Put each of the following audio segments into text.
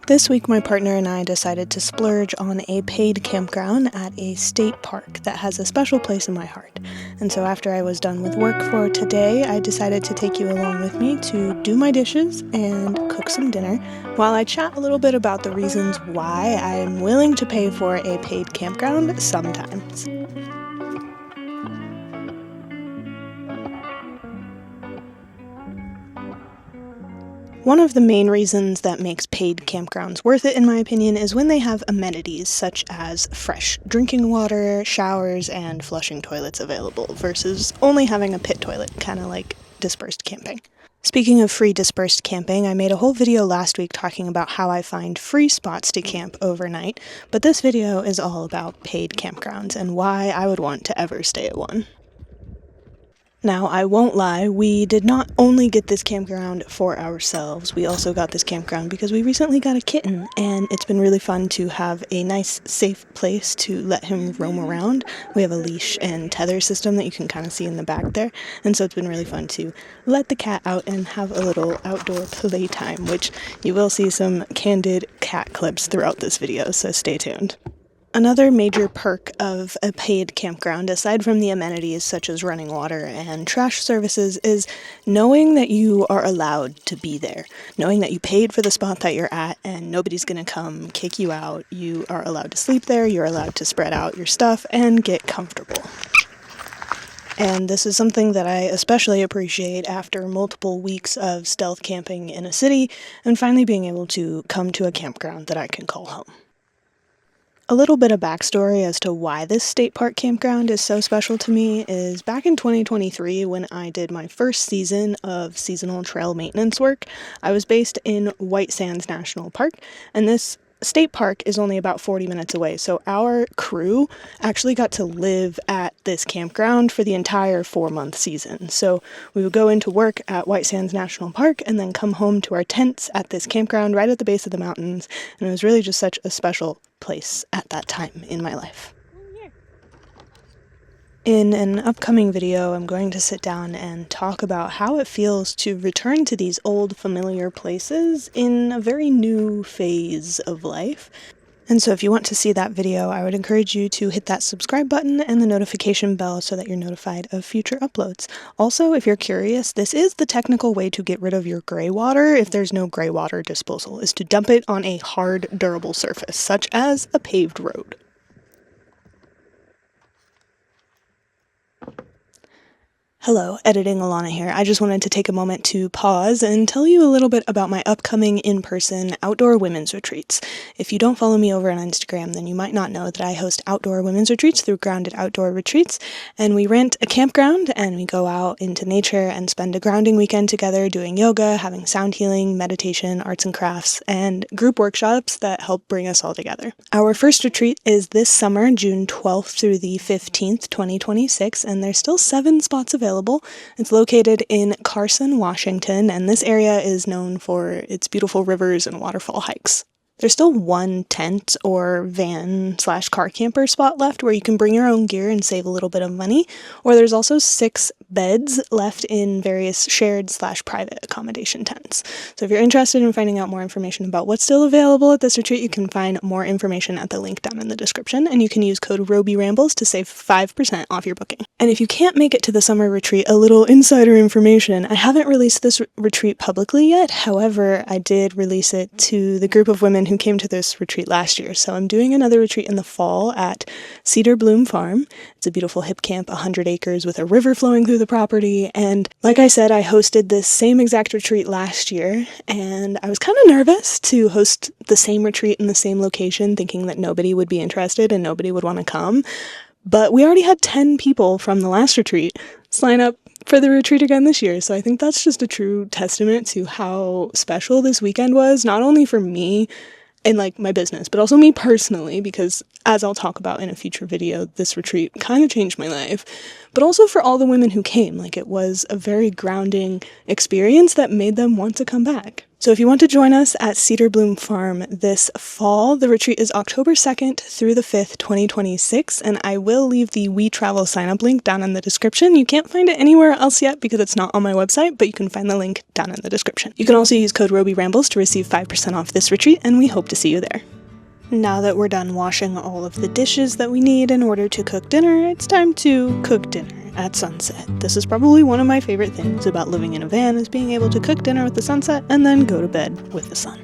This week my partner and I decided to splurge on a paid campground at a state park that has a special place in my heart. And so after I was done with work for today, I decided to take you along with me to do my dishes and cook some dinner, while I chat a little bit about the reasons why I'm willing to pay for a paid campground sometimes. One of the main reasons that makes paid campgrounds worth it, in my opinion, is when they have amenities such as fresh drinking water, showers, and flushing toilets available, versus only having a pit toilet, kind of like dispersed camping. Speaking of free dispersed camping, I made a whole video last week talking about how I find free spots to camp overnight, but this video is all about paid campgrounds and why I would want to ever stay at one. Now, I won't lie, we did not only get this campground for ourselves, we also got this campground because we recently got a kitten, and it's been really fun to have a nice, safe place to let him roam around. We have a leash and tether system that you can kind of see in the back there, and so it's been really fun to let the cat out and have a little outdoor playtime, which you will see some candid cat clips throughout this video, so stay tuned. Another major perk of a paid campground, aside from the amenities such as running water and trash services, is knowing that you are allowed to be there. Knowing that you paid for the spot that you're at and nobody's gonna come kick you out. You are allowed to sleep there, you're allowed to spread out your stuff and get comfortable. And this is something that I especially appreciate after multiple weeks of stealth camping in a city and finally being able to come to a campground that I can call home. A little bit of backstory as to why this state park campground is so special to me is back in 2023 when I did my first season of seasonal trail maintenance work. I was based in White Sands National Park, and this state park is only about 40 minutes away, so our crew actually got to live at this campground for the entire 4-month season. So we would go into work at White Sands National Park and then come home to our tents at this campground right at the base of the mountains, and it was really just such a special place at that time in my life. In an upcoming video, I'm going to sit down and talk about how it feels to return to these old familiar places in a very new phase of life. And so if you want to see that video, I would encourage you to hit that subscribe button and the notification bell so that you're notified of future uploads. Also, if you're curious, this is the technical way to get rid of your gray water if there's no gray water disposal, is to dump it on a hard, durable surface, such as a paved road. Hello, Editing Alana here. I just wanted to take a moment to pause and tell you a little bit about my upcoming in-person outdoor women's retreats. If you don't follow me over on Instagram, then you might not know that I host outdoor women's retreats through Grounded Outdoor Retreats, and we rent a campground and we go out into nature and spend a grounding weekend together doing yoga, having sound healing, meditation, arts and crafts, and group workshops that help bring us all together. Our first retreat is this summer, June 12th through the 15th, 2026, and there's still 7 spots available. It's located in Carson, Washington, and this area is known for its beautiful rivers and waterfall hikes. There's still 1 tent or van/car camper spot left where you can bring your own gear and save a little bit of money, or there's also 6 beds left in various shared/private accommodation tents. So if you're interested in finding out more information about what's still available at this retreat, you can find more information at the link down in the description, and you can use code ROBYRAMBLES to save 5% off your booking. And if you can't make it to the summer retreat, a little insider information, I haven't released this retreat publicly yet. However, I did release it to the group of women who came to this retreat last year. So I'm doing another retreat in the fall at Cedar Bloom Farm. It's a beautiful hip camp, 100 acres with a river flowing through the property. And like I said, I hosted this same exact retreat last year, and I was kind of nervous to host the same retreat in the same location, thinking that nobody would be interested and nobody would want to come. But we already had 10 people from the last retreat sign up for the retreat again this year, so I think that's just a true testament to how special this weekend was, not only for me and my business, but also me personally, because as I'll talk about in a future video, this retreat kind of changed my life, but also for all the women who came. It was a very grounding experience that made them want to come back. So if you want to join us at Cedar Bloom Farm this fall, the retreat is October 2nd through the 5th, 2026, and I will leave the We Travel sign-up link down in the description. You can't find it anywhere else yet because it's not on my website, but you can find the link down in the description. You can also use code RobyRambles to receive 5% off this retreat, and we hope to see you there. Now that we're done washing all of the dishes that we need in order to cook dinner, it's time to cook dinner at sunset. This is probably one of my favorite things about living in a van, is being able to cook dinner with the sunset and then go to bed with the sun.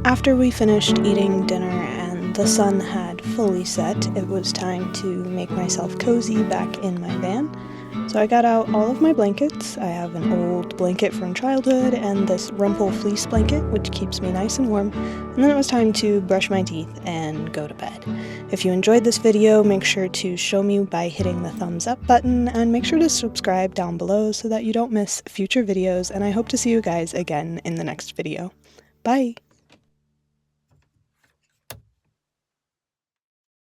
After we finished eating dinner and the sun had fully set, it was time to make myself cozy back in my van. So I got out all of my blankets. I have an old blanket from childhood and this Rumple fleece blanket, which keeps me nice and warm. And then it was time to brush my teeth and go to bed. If you enjoyed this video, make sure to show me by hitting the thumbs up button, and make sure to subscribe down below so that you don't miss future videos, and I hope to see you guys again in the next video. Bye!